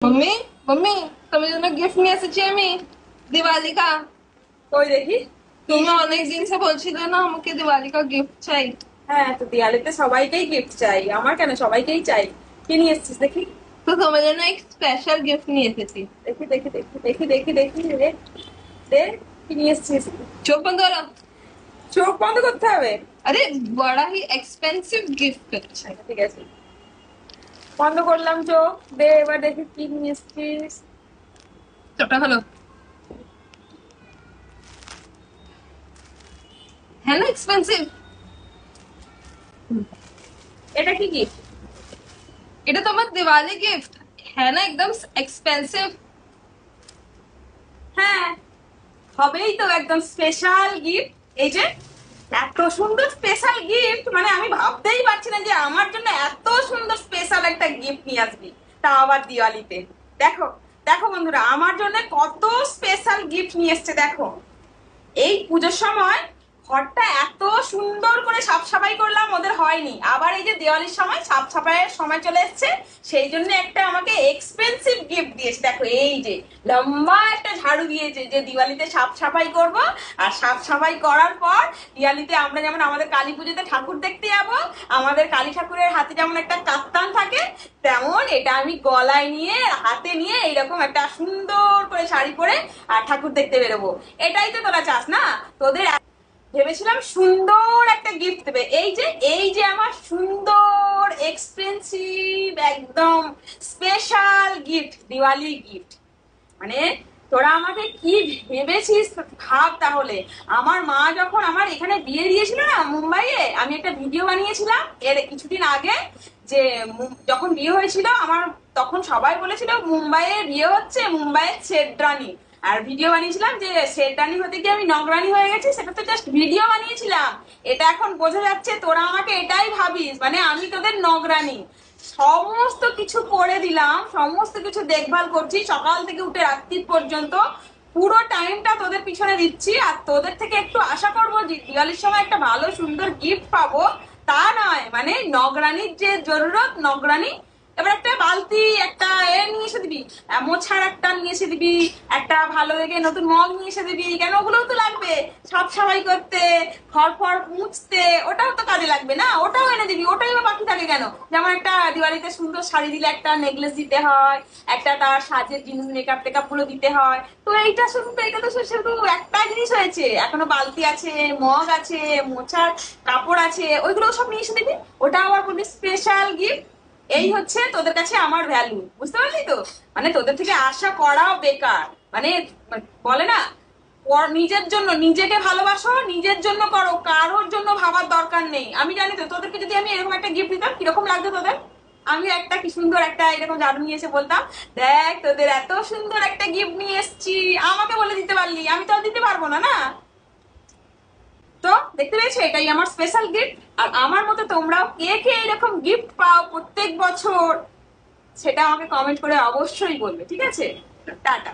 Mummy mummy तुम्हें জন্য gift নিয়ে এসেছি আমি দিওয়ালি का। কই দেখি। তুমি অনেক দিন से বলছিলে না আমাকে দিওয়ালি का गिफ्ट চাই। হ্যাঁ, তো দিওয়ালিতে সবাইকেই গিফট চাই, আমার কেন, সবাইকেই চাই। কি নিয়ে এসেছিস দেখি। তো তোমার জন্য এক স্পেশাল गिफ्ट নিয়ে এসেছি। দেখি দেখি দেখি দেখি দেখি দেখি রে, দে কি নিয়ে এসেছিস। চোখ বন্ধ করো। চোখ বন্ধ করতে হবে। अरे बड़ा ही एक्सपेंसिव गिफ्ट है। আচ্ছা ঠিক আছে, বন্ধ করলাম চোখ। দে এবার দেখি কি নিয়ে এসেছিস। চোখটা হলো है ना एक्सपेंसिव। এটা কি গিফট? এটা তোমার দিওয়ালি गिफ्ट है ना एकदम एक्सपेंसिव। হ্যাঁ, হবেই তো, একদম স্পেশাল গিফট। এই যে এত সুন্দর স্পেশাল গিফট, মানে আমি ভাবতেই পারছি না যে আমার জন্য এত সুন্দর স্পেশাল একটা গিফট নিয়ে আসবি, তা আবার দিওয়ালিতে। দেখো দেখো বন্ধুরা, আমার জন্য কত স্পেশাল গিফট নিয়ে এসছে দেখো। এই পুজোর সময় ঘরটা এত সুন্দর করে সাফ সাফাই করলাম, ওদের হয়নি। আবার এই যে দিওয়ালির সময় সাফ সাফাইয়ের সময় চলে এসছে, সেই জন্য একটা আমাকে এক্সপেন্সিভ গিফট দিয়েছে। দেখো এই যে লম্বা একটা ঝাড়ু দিয়েছে, যে দিওয়ালিতে সাফ সাফাই করব। আর সাফ সাফাই করার পর দিওয়ালিতে আমরা যেমন আমাদের কালী পুজোতে ঠাকুর দেখতে যাবো, আমাদের কালী ঠাকুরের হাতে যেমন একটা কাপ্তান থাকে, তেমন এটা আমি গলায় নিয়ে হাতে নিয়ে এইরকম একটা সুন্দর করে শাড়ি পরে আর ঠাকুর দেখতে বেরোবো। এটাই তো তোরা চাস না? তোদের ভেবেছিলাম সুন্দর একটা গিফট দেবে। এই যে আমার সুন্দর এক্সপেন্সিভ একদম স্পেশাল গিফট, দিওয়ালি গিফট। মানে তোরা আমাকে কি ভেবেছিস ভাব তাহলে। আমার মা যখন আমার এখানে বিয়ে দিয়েছিল না মুম্বাইয়ে, আমি একটা ভিডিও বানিয়েছিলাম এর কিছুদিন আগে, যে যখন বিয়ে হয়েছিল আমার, তখন সবাই বলেছিল মুম্বাইয়ে বিয়ে হচ্ছে, মুম্বাইয়ের শেরডানি। আর ভিডিও বানিয়েছিলাম যে শেরডানি হতে গিয়ে আমি নগরানি হয়ে গেছি, সেটা তো জাস্ট ভিডিও বানিয়েছিলাম। এটা এখন বোঝা যাচ্ছে তোরা আমাকে এটাই ভাবিস, মানে আমি তোদের নগরানি। সমস্ত কিছু করে দিলাম, সমস্ত কিছু দেখভাল করছি, সকাল থেকে উঠে রাত্রি পর্যন্ত পুরো টাইমটা তোদের পিছনে দিচ্ছি। আর তোদের থেকে একটু আশা করবো যে দিওয়ালির সময় একটা ভালো সুন্দর গিফট পাবো, তা নয়। মানে নগরানির যে জরুরত, নগরানি এবার একটা বালতি, একটা নিয়ে এসে দিবি, মোছার একটা নিয়ে এসে দিবি, একটা ভালো দেখে নতুন মগ নিয়ে এসে দিবি। কেন, ওগুলোও তো লাগবে সব সাফাই করতে, ঘর ফর মুছতে, ওটাও তো কাজে লাগবে না? ওটাও এনে দিবি। ওটাই বা বাকি থাকে কেন? যেমন একটা দিওয়ালিতে সুন্দর শাড়ি দিলে একটা নেকলেস দিতে হয়, একটা তার সাজের জিনিস মেকআপ টেকআপ গুলো দিতে হয়। তো এইটা শুধু, এটা তো শুধু একটা জিনিস হয়েছে, এখনো বালতি আছে, মগ আছে, মোছার কাপড় আছে, ওইগুলো সব নিয়ে এসে দিবি। ওটা আবার বলবি স্পেশাল গিফট। এই হচ্ছে তোদের কাছে আমার ভ্যালু, বুঝতে পারলি তো? মানে তোদের থেকে আশা করাও বেকার। মানে বলে না, নিজের জন্য নিজেকে ভালোবাসো, নিজের জন্য করো, কারোর জন্য ভাবার দরকার নেই। আমি জানি তো তোদেরকে যদি আমি এরকম একটা গিফট দিতাম কিরকম লাগতো তোদের। আমি একটা কি সুন্দর একটা এরকম ঝাড়ু নিয়ে এসে বলতাম, দেখ তোদের এত সুন্দর একটা গিফট নিয়ে এসেছি, আমাকে বলে দিতে পারলি, আমি তো আর দিতে পারবো না, না? তো দেখতে পেয়েছো, এটাই আমার স্পেশাল গিফট। আর আমার মতো তোমরাও কে কে এরকম গিফট পাও প্রত্যেক বছর, সেটা আমাকে কমেন্ট করে অবশ্যই বলবে, ঠিক আছে? টাটা।